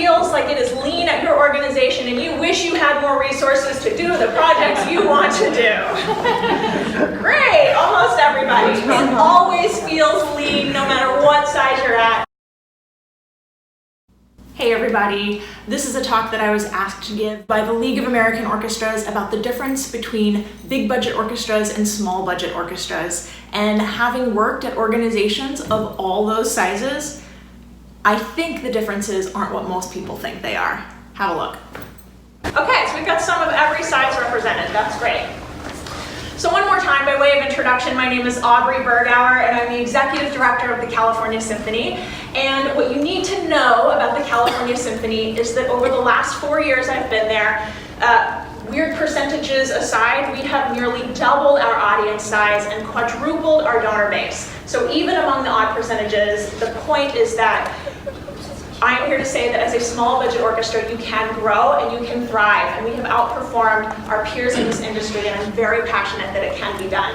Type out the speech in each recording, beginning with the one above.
feels like it is lean at your organization and you wish you had more resources to do the projects you want to do? Great, almost everybody. It always feels lean no matter what size you're at. Hey everybody, this is a talk that I was asked to give by the League of American Orchestras about the difference between big budget orchestras and small budget orchestras. And having worked at organizations of all those sizes, I think the differences aren't what most people think they are. Have a look. Okay, so we've got some of every size represented. That's great. So one more time, by way of introduction, my name is Aubrey Bergauer, and I'm the Executive Director of the California Symphony. And what you need to know about the California Symphony is that over the last 4 years I've been there, weird percentages aside, we have nearly doubled our audience size and quadrupled our donor base. So even among the odd percentages, the point is that I am here to say that as a small budget orchestra, you can grow and you can thrive, and we have outperformed our peers in this industry, and I'm very passionate that it can be done.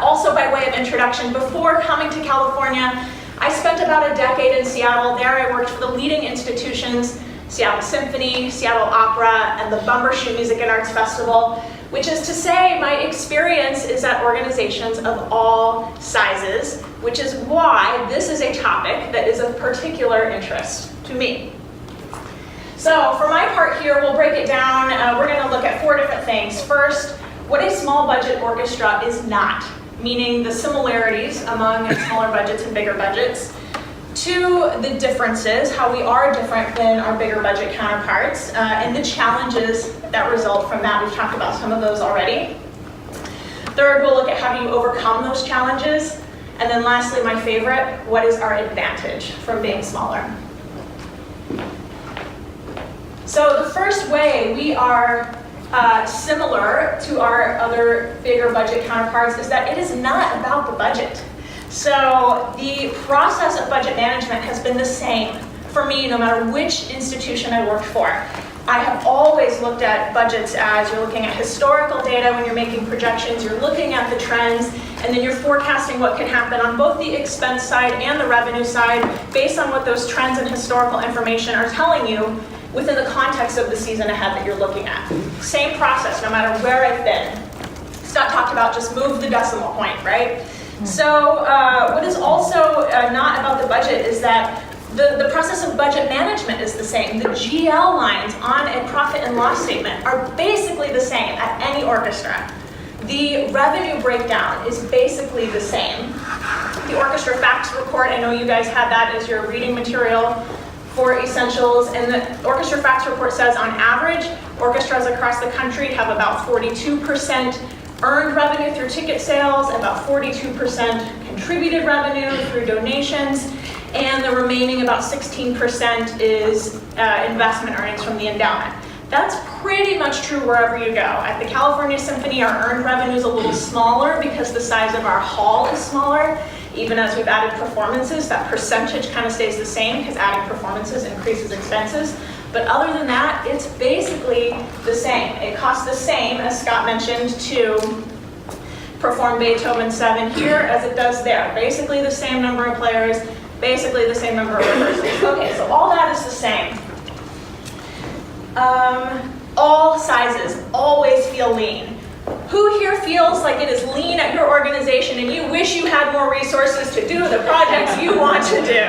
Also, by way of introduction, before coming to California, I spent about a decade in Seattle. There I worked for the leading institutions, Seattle Symphony, Seattle Opera, and the Bumbershoot Music and Arts Festival, which is to say my experience is at organizations of all sizes, which is why this is a topic that is of particular interest to me. So for my part here, we'll break it down. We're going to look at 4 different things. First, what a small budget orchestra is not, meaning the similarities among smaller budgets and bigger budgets. 2, the differences, how we are different than our bigger budget counterparts, and the challenges that result from that. We've talked about some of those already. 3rd, we'll look at how do you overcome those challenges. And then lastly, my favorite, what is our advantage from being smaller? So the first way we are similar to our other bigger budget counterparts is that it is not about the budget. So the process of budget management has been the same for me no matter which institution I worked for. I have always looked at budgets as you're looking at historical data when you're making projections, you're looking at the trends, and then you're forecasting what can happen on both the expense side and the revenue side based on what those trends and historical information are telling you within the context of the season ahead that you're looking at. Same process no matter where I've been. Scott talked about just move the decimal point, right? So what is also not about the budget is that the process of budget management is the same. The GL lines on a profit and loss statement are basically the same at any orchestra. The revenue breakdown is basically the same. The orchestra facts report, I know you guys had that as your reading material for Essentials, and the orchestra facts report says on average, orchestras across the country have about 42% earned revenue through ticket sales, about 42% contributed revenue through donations, and the remaining about 16% is investment earnings from the endowment. That's pretty much true wherever you go. At the California Symphony, our earned revenue is a little smaller because the size of our hall is smaller. Even as we've added performances, that percentage kind of stays the same because adding performances increases expenses. But other than that, it's basically the same. It costs the same, as Scott mentioned, to perform Beethoven 7 here as it does there. Basically the same number of players, basically the same number of rehearsals. Okay, so all that is the same. All sizes always feel lean. Who here feels like it is lean at your organization and you wish you had more resources to do the projects you want to do?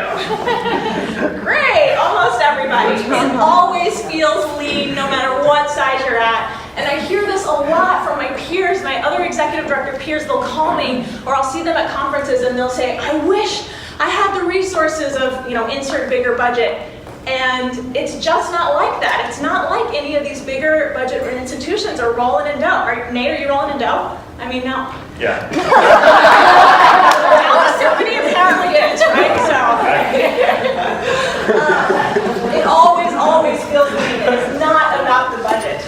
Great, almost everybody. It always feels lean no matter what size you're at. And I hear this a lot from my peers, my other executive director peers. They'll call me or I'll see them at conferences and they'll say, I wish I had the resources of, insert bigger budget. And it's just not like that. It's not like any of these bigger budget institutions are rolling in dough. Nate, are you rolling in dough? I mean, no. Yeah. Now the symphony apparently is, right? So it always feels lean. It is not about the budget.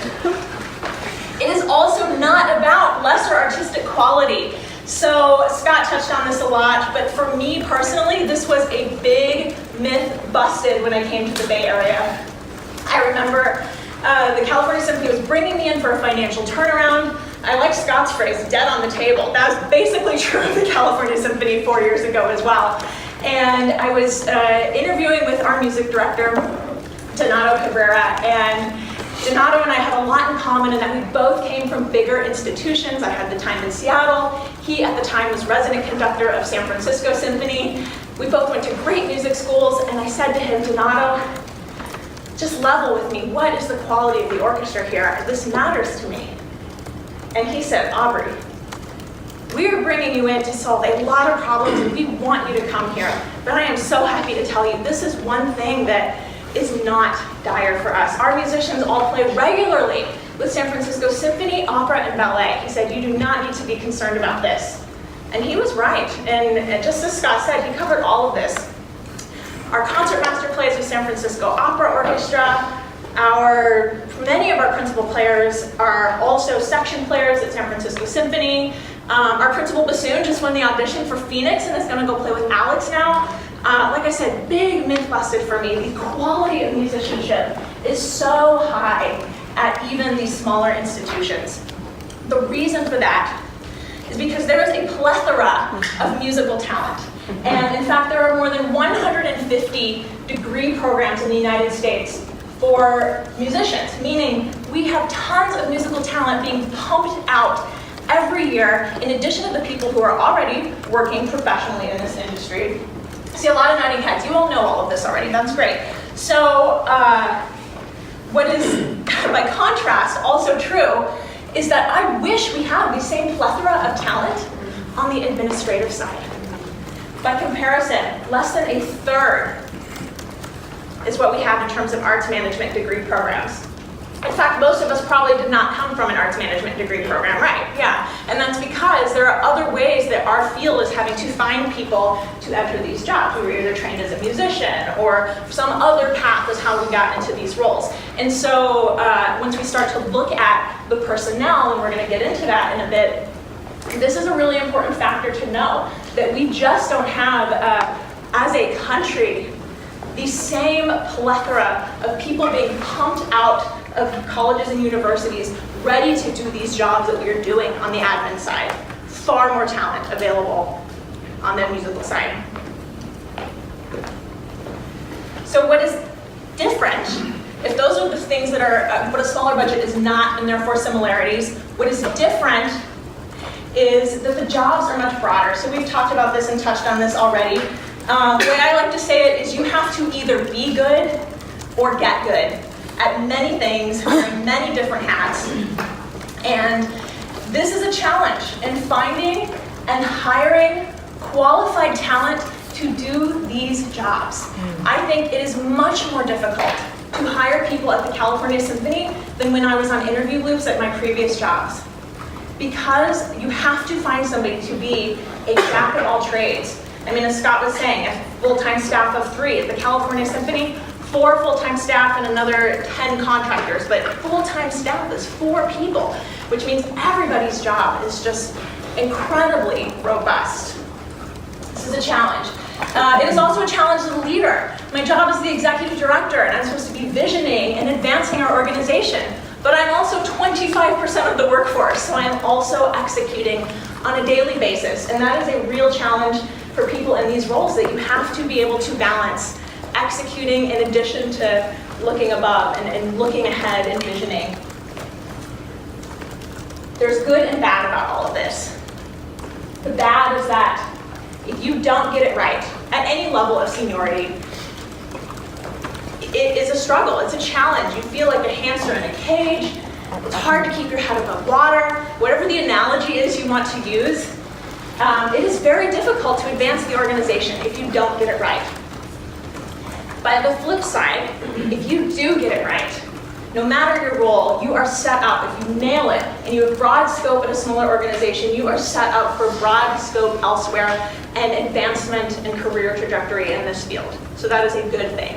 It is also not about lesser artistic quality. So Scott touched on this a lot, but for me personally, this was a big myth busted when I came to the Bay Area. I remember the California Symphony was bringing me in for a financial turnaround. I like Scott's phrase, dead on the table. That was basically true of the California Symphony 4 years ago as well. And I was interviewing with our music director, Donato Cabrera, and Donato and I have a lot in common in that we both came from bigger institutions. I had the time in Seattle. He, at the time, was resident conductor of San Francisco Symphony. We both went to great music schools, and I said to him, Donato, just level with me. What is the quality of the orchestra here? This matters to me. And he said, Aubrey, we are bringing you in to solve a lot of problems, and we want you to come here. But I am so happy to tell you, this is one thing that is not dire for us. Our musicians all play regularly with San Francisco Symphony, opera, and ballet. He said, you do not need to be concerned about this. And he was right. And just as Scott said, he covered all of this. Our concertmaster plays with San Francisco Opera Orchestra. Many of our principal players are also section players at San Francisco Symphony. Our principal bassoon just won the audition for Phoenix and is going to go play with Alex now. Like I said, big myth busted for me. The quality of musicianship is so high at even these smaller institutions. The reason for that is because there is a plethora of musical talent. And in fact, there are more than 150 degree programs in the United States for musicians, meaning we have tons of musical talent being pumped out every year, in addition to the people who are already working professionally in this industry. I see a lot of nodding heads. You all know all of this already. That's great. So what is, by contrast, also true is that I wish we had the same plethora of talent on the administrative side. By comparison, less than a third is what we have in terms of arts management degree programs. In fact, most of us probably did not come from an arts management degree program, right? Yeah, and that's because there are other ways that our field is having to find people to enter these jobs. We were either trained as a musician or some other path is how we got into these roles. And so once we start to look at the personnel, and we're going to get into that in a bit, this is a really important factor to know, that we just don't have, as a country, the same plethora of people being pumped out of colleges and universities ready to do these jobs that we are doing on the admin side. Far more talent available on the musical side. So what is different, if those are the things that are what a smaller budget is not, and therefore similarities, what is different is that the jobs are much broader. So we've talked about this and touched on this already. The way I like to say it is you have to either be good or get good at many things, wearing many different hats. And this is a challenge in finding and hiring qualified talent to do these jobs. I think it is much more difficult to hire people at the California Symphony than when I was on interview loops at my previous jobs. Because you have to find somebody to be a jack of all trades. I mean, as Scott was saying, a full-time staff of 3 at the California Symphony, 4 full-time staff and another 10 contractors, but full-time staff is 4 people, which means everybody's job is just incredibly robust. This is a challenge. It is also a challenge as a leader. My job is the executive director, and I'm supposed to be visioning and advancing our organization, but I'm also 25% of the workforce, so I am also executing on a daily basis, and that is a real challenge for people in these roles, that you have to be able to balance executing in addition to looking above and looking ahead and visioning. There's good and bad about all of this. The bad is that if you don't get it right at any level of seniority, it is a struggle, it's a challenge. You feel like a hamster in a cage. It's hard to keep your head above water. Whatever the analogy is you want to use, it is very difficult to advance the organization if you don't get it right. By the flip side, if you do get it right, no matter your role, you are set up. If you nail it and you have broad scope at a smaller organization, you are set up for broad scope elsewhere and advancement and career trajectory in this field. So that is a good thing.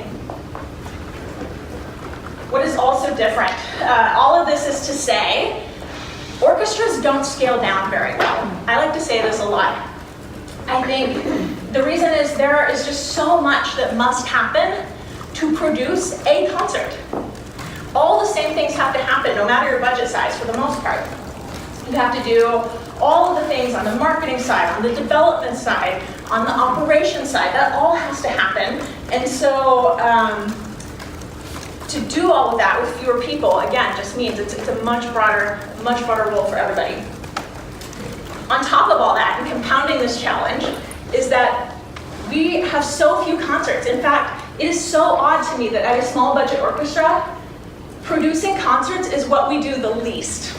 What is also different? All of this is to say, orchestras don't scale down very well. I like to say this a lot. I think the reason is there is just so much that must happen to produce a concert. All the same things have to happen, no matter your budget size, for the most part. You have to do all of the things on the marketing side, on the development side, on the operations side. That all has to happen. And so to do all of that with fewer people, again, just means it's a much broader role for everybody. On top of all that, and compounding this challenge, is that we have so few concerts. In fact, it is so odd to me that at a small budget orchestra, producing concerts is what we do the least.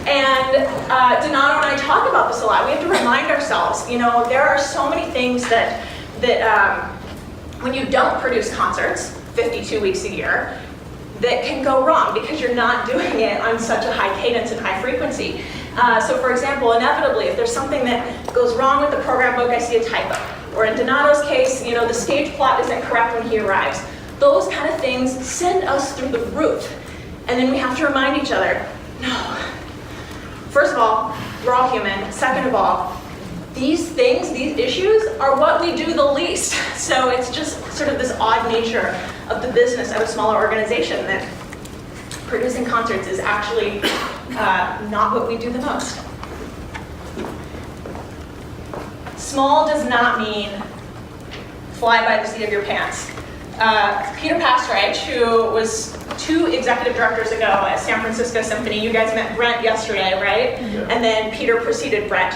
And Donato and I talk about this a lot. We have to remind ourselves, you know, there are so many things that when you don't produce concerts 52 weeks a year, that can go wrong because you're not doing it on such a high cadence and high frequency. So for example, inevitably, if there's something that goes wrong with the program book, I see a typo. Or in Donato's case, you know, the stage plot isn't correct when he arrives. Those kind of things send us through the roof. And then we have to remind each other, no. First of all, we're all human. Second of all, these things, these issues, are what we do the least. So it's just sort of this odd nature of the business of a smaller organization that producing concerts is actually not what we do the most. Small does not mean fly by the seat of your pants. Peter Pastrich, who was 2 executive directors ago at San Francisco Symphony, you guys met Brent yesterday, right? Yeah. And then Peter preceded Brent.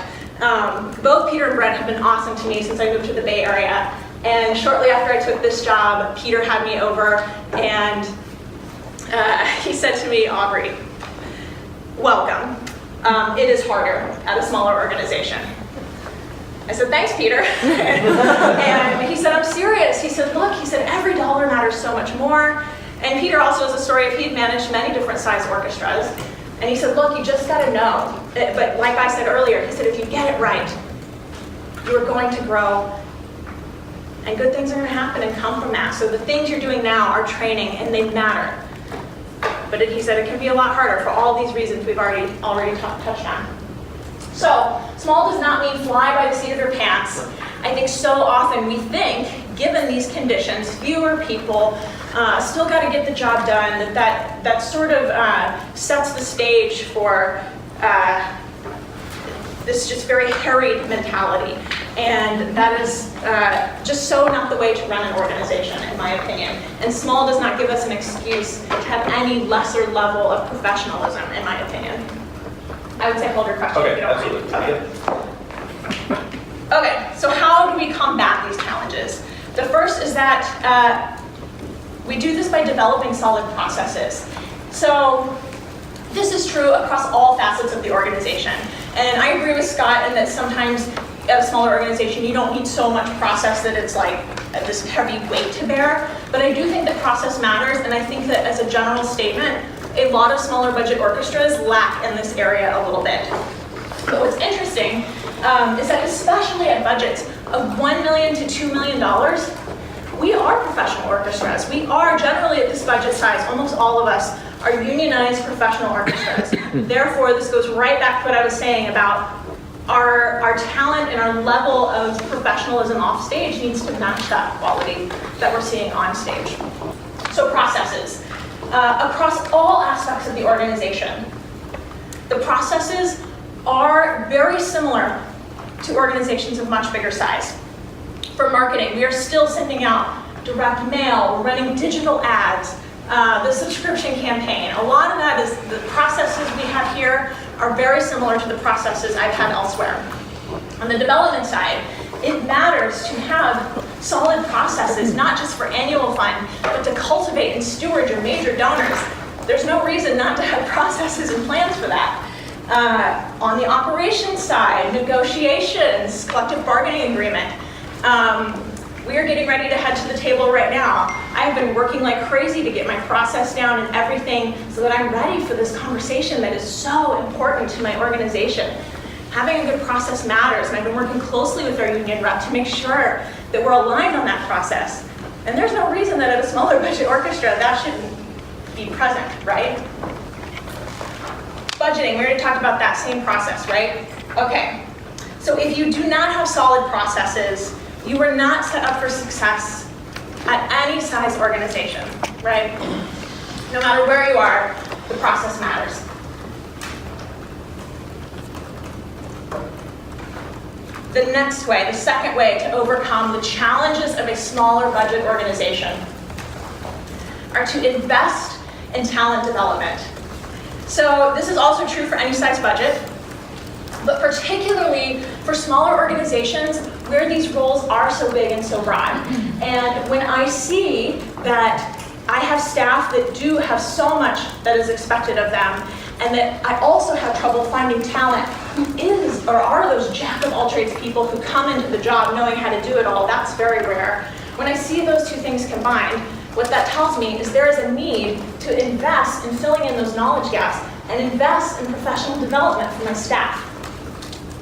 Both Peter and Brent have been awesome to me since I moved to the Bay Area. And shortly after I took this job, Peter had me over and he said to me, Aubrey, welcome. It is harder at a smaller organization. I said, thanks, Peter. And he said, I'm serious. He said, look, he said, every dollar matters so much more. And Peter also has a story of he'd managed many different size orchestras. And he said, look, you just gotta know. But like I said earlier, he said, if you get it right, you're going to grow. And good things are gonna happen and come from that. So the things you're doing now are training and they matter. But he said it can be a lot harder for all these reasons we've already touched on. So, small does not mean fly by the seat of your pants. I think so often we think, given these conditions, fewer people, still got to get the job done, that sort of sets the stage for this just very harried mentality. And that is just so not the way to run an organization, in my opinion. And small does not give us an excuse to have any lesser level of professionalism, in my opinion. I would say hold your question if you don't mind. Okay, so how do we combat these challenges? The first is that we do this by developing solid processes. So this is true across all facets of the organization. And I agree with Scott in that sometimes at a smaller organization you don't need so much process that it's like this heavy weight to bear. But I do think that process matters, and I think that as a general statement, a lot of smaller budget orchestras lack in this area a little bit. But what's interesting is that especially at budgets of $1 million to $2 million, we are professional orchestras. We are generally at this budget size, almost all of us are unionized professional orchestras. Therefore, this goes right back to what I was saying about our talent and our level of professionalism off stage needs to match that quality that we're seeing on stage. So processes. Across all aspects of the organization, the processes are very similar to organizations of much bigger size. For marketing, we are still sending out direct mail, we're running digital ads, the subscription campaign. A lot of that is the processes we have here are very similar to the processes I've had elsewhere. On the development side, it matters to have solid processes, not just for annual fund, but to cultivate and steward your major donors. There's no reason not to have processes and plans for that. On the operations side, negotiations, collective bargaining agreement. We are getting ready to head to the table right now. I've been working like crazy to get my process down and everything so that I'm ready for this conversation that is so important to my organization. Having a good process matters, and I've been working closely with our union rep to make sure that we're aligned on that process. And there's no reason that at a smaller budget orchestra that shouldn't be present, right? Budgeting, we already talked about that same process, right? Okay, so if you do not have solid processes, you are not set up for success at any size organization, right? No matter where you are, the process matters. the next way, the second way to overcome the challenges of a smaller budget organization are to invest in talent development. So this is also true for any size budget, but particularly for smaller organizations where these roles are so big and so broad. And when I see that I have staff that do have so much that is expected of them, and that I also have trouble finding talent who is or are those jack of all trades people who come into the job knowing how to do it all, that's very rare. When I see those two things combined, what that tells me is there is a need to invest in filling in those knowledge gaps and invest in professional development for my staff.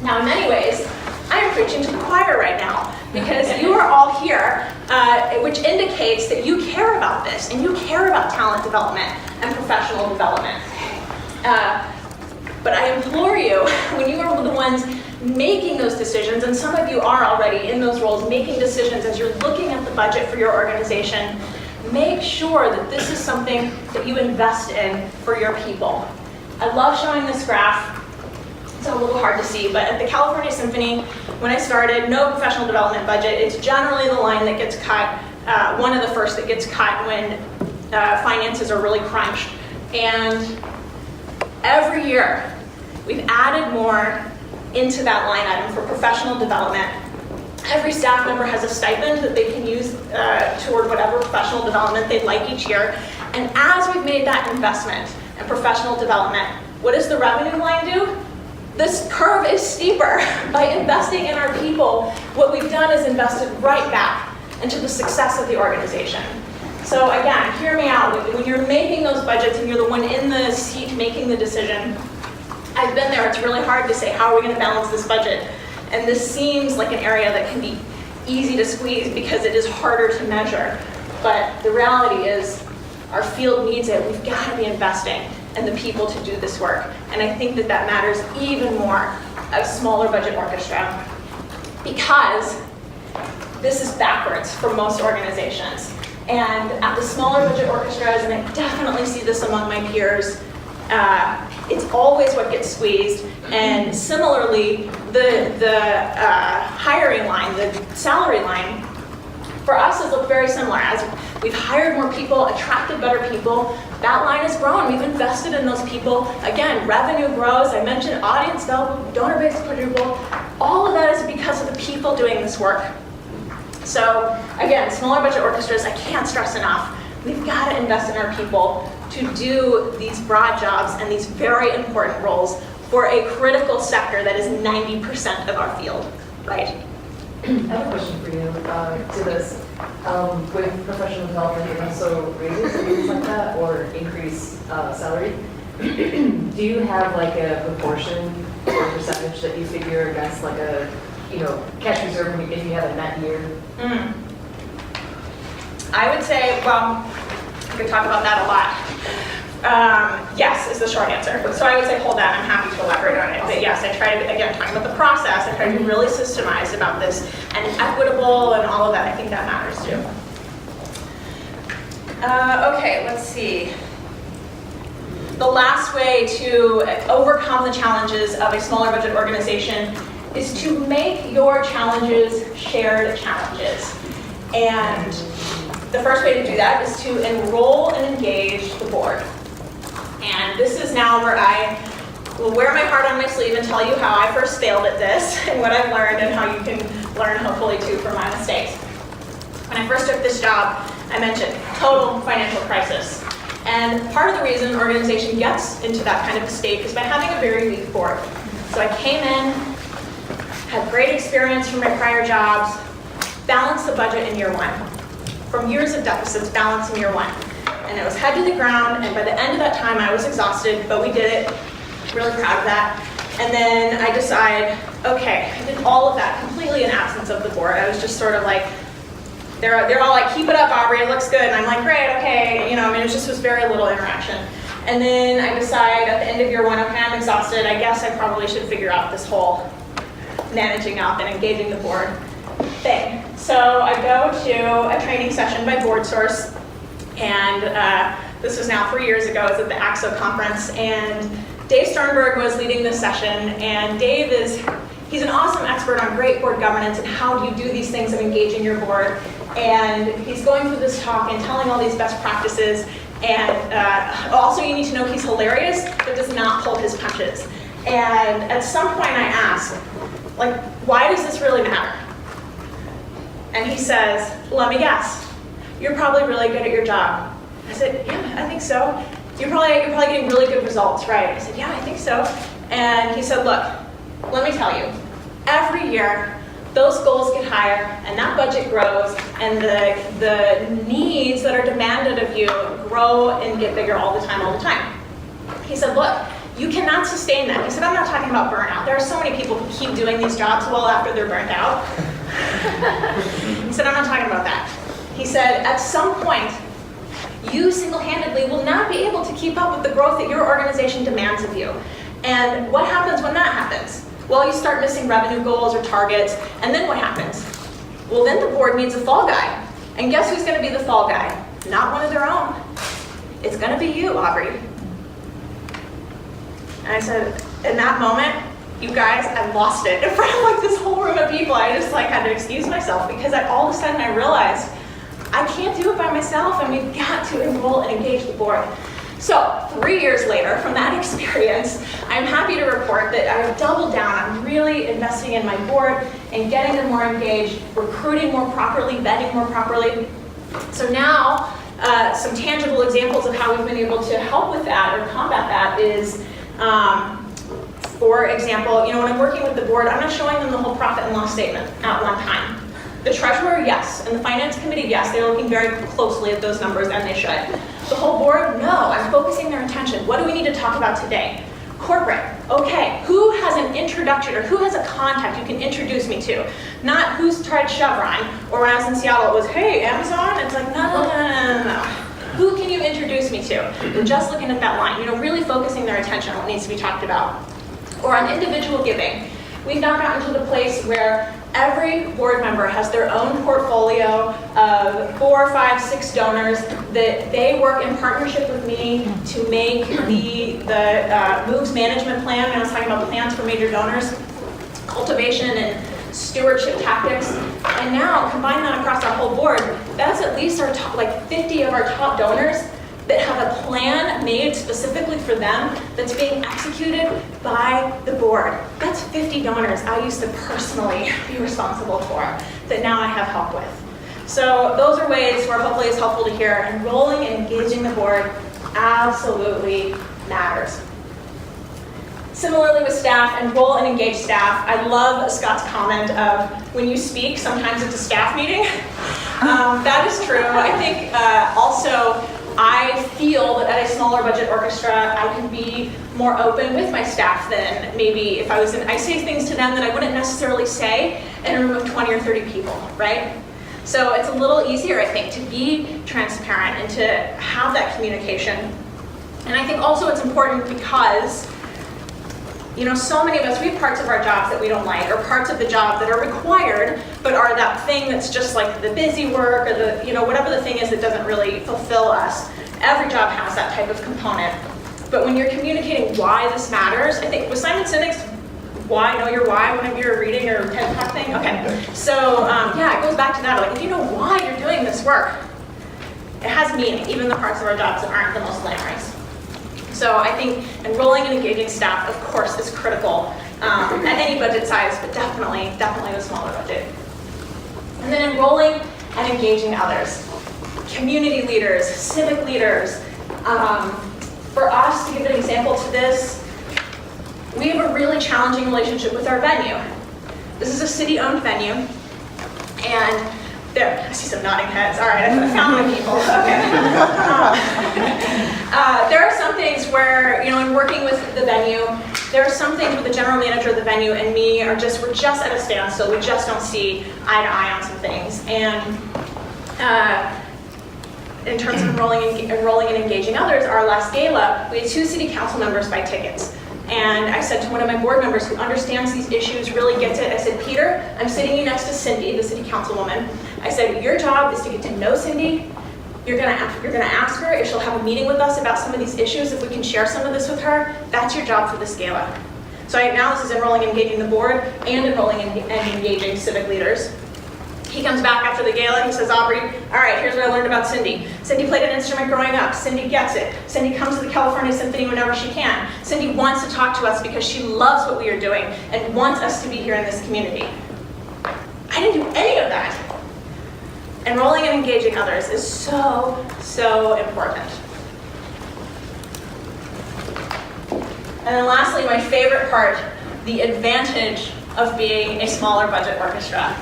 Now, in many ways, I am preaching to the choir right now because you are all here, which indicates that you care about this and you care about talent development and professional development. But I implore you, when you are the ones making those decisions, and some of you are already in those roles making decisions as you're looking at the budget for your organization, make sure that this is something that you invest in for your people. I love showing this graph. It's a little hard to see, but at the California Symphony, when I started, no professional development budget. It's generally the line that gets cut, one of the first that gets cut when finances are really crunched. And every year, we've added more into that line item for professional development. Every staff member has a stipend that they can use toward whatever professional development they'd like each year. And as we've made that investment in professional development, what does the revenue line do? This curve is steeper. By investing in our people, what we've done is invested right back into the success of the organization. So again, hear me out. When you're making those budgets and you're the one in the seat making the decision, I've been there. It's really hard to say, how are we going to balance this budget? And this seems like an area that can be easy to squeeze because it is harder to measure. But the reality is, our field needs it. We've got to be investing in the people to do this work. And I think that that matters even more of smaller budget orchestra because this is backwards for most organizations. And at the smaller budget orchestras, and I definitely see this among my peers, it's always what gets squeezed. And similarly, the hiring line, the salary line, for us has looked very similar. As we've hired more people, attracted better people, that line has grown. We've invested in those people. Again, revenue grows. I mentioned audience development, donor base quadruple. All of that is because of the people doing this work. So again, smaller budget orchestras, I can't stress enough. We've got to invest in our people to do these broad jobs and these very important roles for a critical sector that is 90% of our field, right? I have a question for you to this. With professional development and also raises and things like that, or increase salary, do you have like a proportion or percentage that you figure against like a, cash reserve if you have a net year? I would say, well, we could talk about that a lot. Yes is the short answer. So I would say hold that, I'm happy to elaborate on it. But yes, I try to, again, talking about the process, I try to be really systemized about this and equitable and all of that. I think that matters too. Okay, let's see. The last way to overcome the challenges of a smaller budget organization is to make your challenges shared challenges. And the first way to do that is to enroll and engage the board. And this is now where I will wear my heart on my sleeve and tell you how I first failed at this and what I've learned and how you can learn hopefully too from my mistakes. When I first took this job, I mentioned total financial crisis. And part of the reason an organization gets into that kind of a state is by having a very weak board. So I came in, had great experience from my prior jobs, balanced the budget in year one. From years of deficits, balanced in year one. And it was head to the ground, and by the end of that time I was exhausted, but we did it. Really proud of that. And then I decided, okay, I did all of that completely in absence of the board. I was just sort of like, they're all like, keep it up, Aubrey, it looks good. And I'm like, great, okay. It just was very little interaction. And then I decide at the end of year one, okay, I'm exhausted. I guess I probably should figure out this whole managing up and engaging the board thing. So I go to a training session by BoardSource, and this was now 3 years ago. It was at the AXO conference, and Dave Sternberg was leading this session, and Dave is He's an awesome expert on great board governance and how do you do these things of engaging your board. And he's going through this talk and telling all these best practices. And also you need to know he's hilarious, but does not pull his punches. And at some point I asked, like, why does this really matter? And he says, let me guess, you're probably really good at your job. I said, yeah, I think so. You're probably getting really good results, right? I said, yeah, I think so. And he said, look, let me tell you, every year, those goals get higher, and that budget grows, and the needs that are demanded of you grow and get bigger all the time. He said, look, you cannot sustain that. He said, I'm not talking about burnout. There are so many people who keep doing these jobs well after they're burnt out. He said, I'm not talking about that. He said, at some point, you single-handedly will not be able to keep up with the growth that your organization demands of you. And what happens when that happens? Well, you start missing revenue goals or targets, and then what happens? Well, then the board needs a fall guy. And guess who's going to be the fall guy? Not one of their own. It's going to be you, Aubrey. And I said, in that moment, you guys, I lost it. In front of like this whole room of people, I just like had to excuse myself because all of a sudden I realized I can't do it by myself, and we've got to enroll and engage the board. So 3 years later, from that experience, I'm happy to report that I've doubled down on really investing in my board and getting them more engaged, recruiting more properly, vetting more properly. So now, some tangible examples of how we've been able to help with that or combat that is, for example, when I'm working with the board, I'm not showing them the whole profit and loss statement at one time. The treasurer, yes, and the finance committee, yes, they're looking very closely at those numbers, and they should. The whole board, no, I'm focusing their attention. What do we need to talk about today? Corporate, okay, who has an introduction or who has a contact you can introduce me to? Not who's tried Chevron, or when I was in Seattle, it was, hey, Amazon? It's like, no. Who can you introduce me to? We're just looking at that line, really focusing their attention on what needs to be talked about. Or on individual giving. We've now gotten to the place where every board member has their own portfolio of 4, 5, 6 donors that they work in partnership with me to make the moves management plan. I was talking about plans for major donors, cultivation and stewardship tactics. And now combine that across our whole board, that's at least our top, 50 of our top donors that have a plan made specifically for them that's being executed by the board. That's 50 donors I used to personally be responsible for that now I have help with. So those are ways where hopefully it's helpful to hear enrolling and engaging the board absolutely matters. Similarly with staff, enroll and engage staff. I love Scott's comment of when you speak, sometimes it's a staff meeting. That is true. I think also I feel that at a smaller budget orchestra, I can be more open with my staff than maybe if I was I say things to them that I wouldn't necessarily say in a room of 20 or 30 people, right? So it's a little easier, I think, to be transparent and to have that communication. And I think also it's important because so many of us, we have parts of our jobs that we don't like, or parts of the job that are required, but are that thing that's just like the busy work, or the, whatever the thing is that doesn't really fulfill us. Every job has that type of component. But when you're communicating why this matters, I think with Simon Sinek's know your why whenever you're reading or TED Talk thing. Okay, so it goes back to that. Like, if you know why you're doing this work, it has meaning, even the parts of our jobs that aren't the most glamorous. So I think enrolling and engaging staff, of course, is critical at any budget size, but definitely the smaller budget. And then enrolling and engaging others. Community leaders, civic leaders. For us, to give an example to this, we have a really challenging relationship with our venue. This is a city-owned venue, and there, I see some nodding heads. All right, I found my people. Okay. There are some things where, in working with the venue, there are some things where the general manager of the venue and me we're just at a standstill. We just don't see eye to eye on some things. And in terms of enrolling and engaging others, our last gala, we had 2 city council members buy tickets. And I said to one of my board members who understands these issues, really gets it, I said, Peter, I'm sitting you next to Cindy, the city councilwoman. I said, your job is to get to know Cindy. You're gonna ask her if she'll have a meeting with us about some of these issues, if we can share some of this with her. That's your job for this gala. So now this is enrolling and engaging the board and enrolling and engaging civic leaders. He comes back after the gala, he says, Aubrey, all right, here's what I learned about Cindy. Cindy played an instrument growing up. Cindy gets it. Cindy comes to the California Symphony whenever she can. Cindy wants to talk to us because she loves what we are doing and wants us to be here in this community. I didn't do any of that. Enrolling and engaging others is so, so important. And then lastly, my favorite part, the advantage of being a smaller budget orchestra.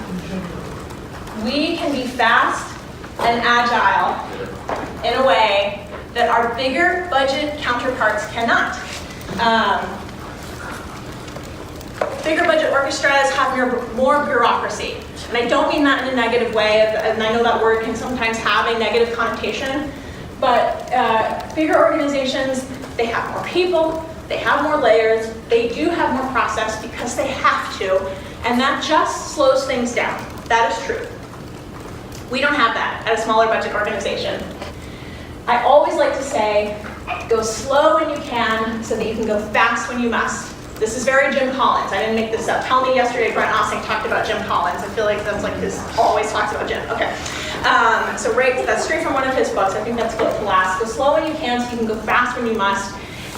We can be fast and agile in a way that our bigger budget counterparts cannot. Bigger budget orchestras have more bureaucracy. And I don't mean that in a negative way, and I know that word can sometimes have a negative connotation, but bigger organizations, they have more people, they have more layers, they do have more process because they have to, and that just slows things down. That is true. We don't have that at a smaller budget organization. I always like to say, go slow when you can so that you can go fast when you must. This is very Jim Collins. I didn't make this up. Tell me yesterday Brent Ossing talked about Jim Collins. I feel like that's like his always talks about Jim. Okay. So that's straight from one of his books. I think that's built to last. Go slow when you can so you can go fast when you must.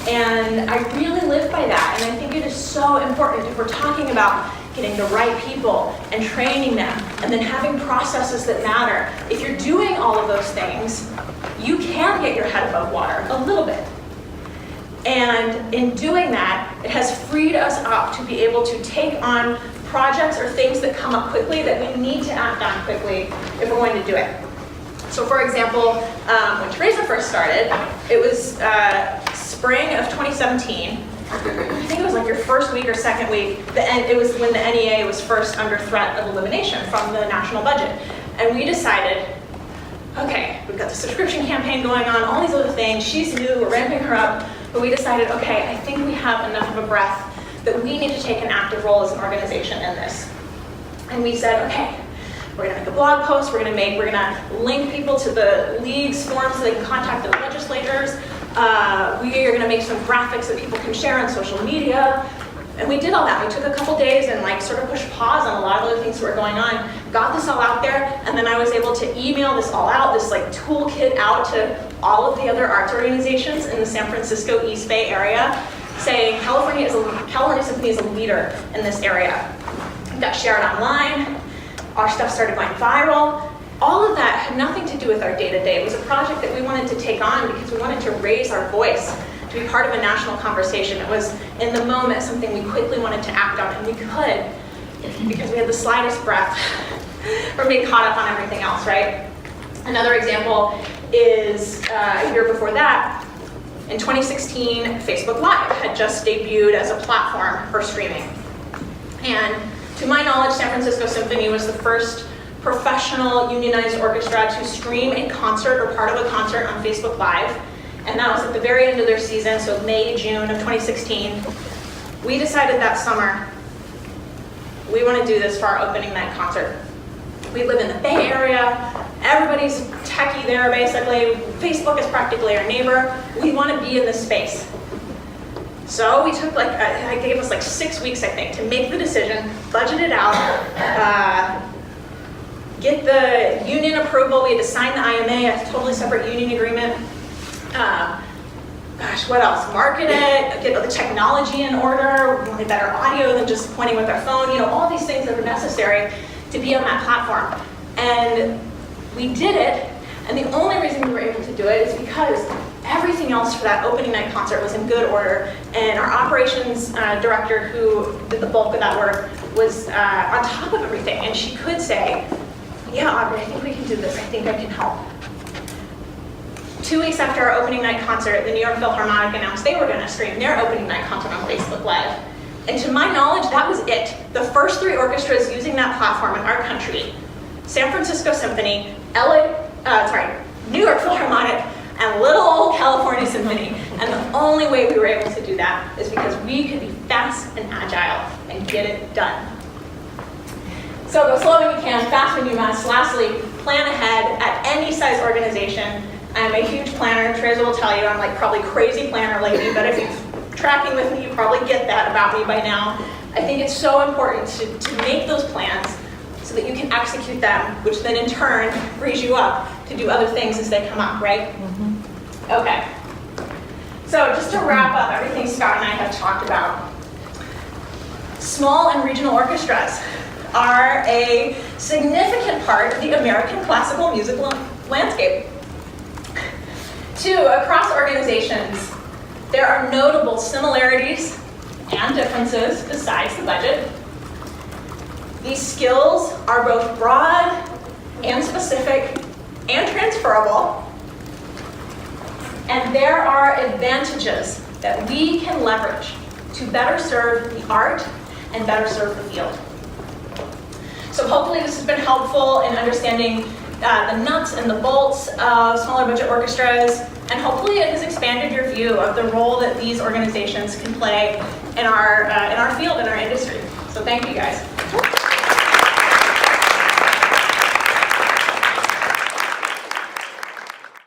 And I really live by that. And I think it is so important if we're talking about getting the right people and training them and then having processes that matter. If you're doing all of those things, you can get your head above water a little bit. And in doing that, it has freed us up to be able to take on projects or things that come up quickly that we need to act on quickly if we're going to do it. So for example, when Teresa first started, it was spring of 2017. I think it was like your first week or second week. It was when the NEA was first under threat of elimination from the national budget. And we decided, okay, we've got the subscription campaign going on, all these other things. She's new, we're ramping her up. But we decided, okay, I think we have enough of a breath that we need to take an active role as an organization in this. And we said, okay, we're gonna make a blog post, we're gonna link people to the League's forums so they can contact the legislators. We are gonna make some graphics that people can share on social media. And we did all that. We took a couple days and sort of pushed pause on a lot of other things that were going on, got this all out there, and then I was able to email this all out, this toolkit out to all of the other arts organizations in the San Francisco East Bay area, saying California Symphony is a leader in this area. It got shared online, our stuff started going viral. All of that had nothing to do with our day-to-day. It was a project that we wanted to take on because we wanted to raise our voice, to be part of a national conversation. It was, in the moment, something we quickly wanted to act on, and we could because we had the slightest breath from being caught up on everything else, right? Another example is a year before that, in 2016, Facebook Live had just debuted as a platform for streaming. And to my knowledge, San Francisco Symphony was the first professional unionized orchestra to stream a concert or part of a concert on Facebook Live. And that was at the very end of their season, so May, June of 2016. We decided that summer, we want to do this for our opening night concert. We live in the Bay Area, everybody's techie there basically, Facebook is practically our neighbor, we want to be in this space. So we took I gave us 6 weeks I think to make the decision, budget it out, get the union approval, we had to sign the IMA, a totally separate union agreement. What else? Market it, get the technology in order, we wanted better audio than just pointing with our phone, all these things that were necessary to be on that platform. And we did it, and the only reason we were able to do it is because everything else for that opening night concert was in good order, and our operations director who did the bulk of that work was on top of everything, and she could say, yeah, Aubrey, I think we can do this, I think I can help. 2 weeks after our opening night concert, the New York Philharmonic announced they were going to stream their opening night concert on Facebook Live. And to my knowledge, that was it. The first 3 orchestras using that platform in our country, San Francisco Symphony, New York Philharmonic, and little old California Symphony. And the only way we were able to do that is because we could be fast and agile and get it done. So go slow when you can, fast when you must. Lastly, plan ahead at any size organization. I'm a huge planner. Teresa will tell you I'm probably crazy planner lady, but if you've tracking with me, you probably get that about me by now. I think it's so important to make those plans so that you can execute them, which then in turn frees you up to do other things as they come up, right? Okay. So just to wrap up everything Scott and I have talked about, small and regional orchestras are a significant part of the American classical music landscape. 2, across organizations, there are notable similarities and differences besides the budget. These skills are both broad and specific and transferable. And there are advantages that we can leverage to better serve the art and better serve the field. So hopefully this has been helpful in understanding the nuts and the bolts of smaller budget orchestras, and hopefully it has expanded your view of the role that these organizations can play in our field, in our industry. So thank you guys.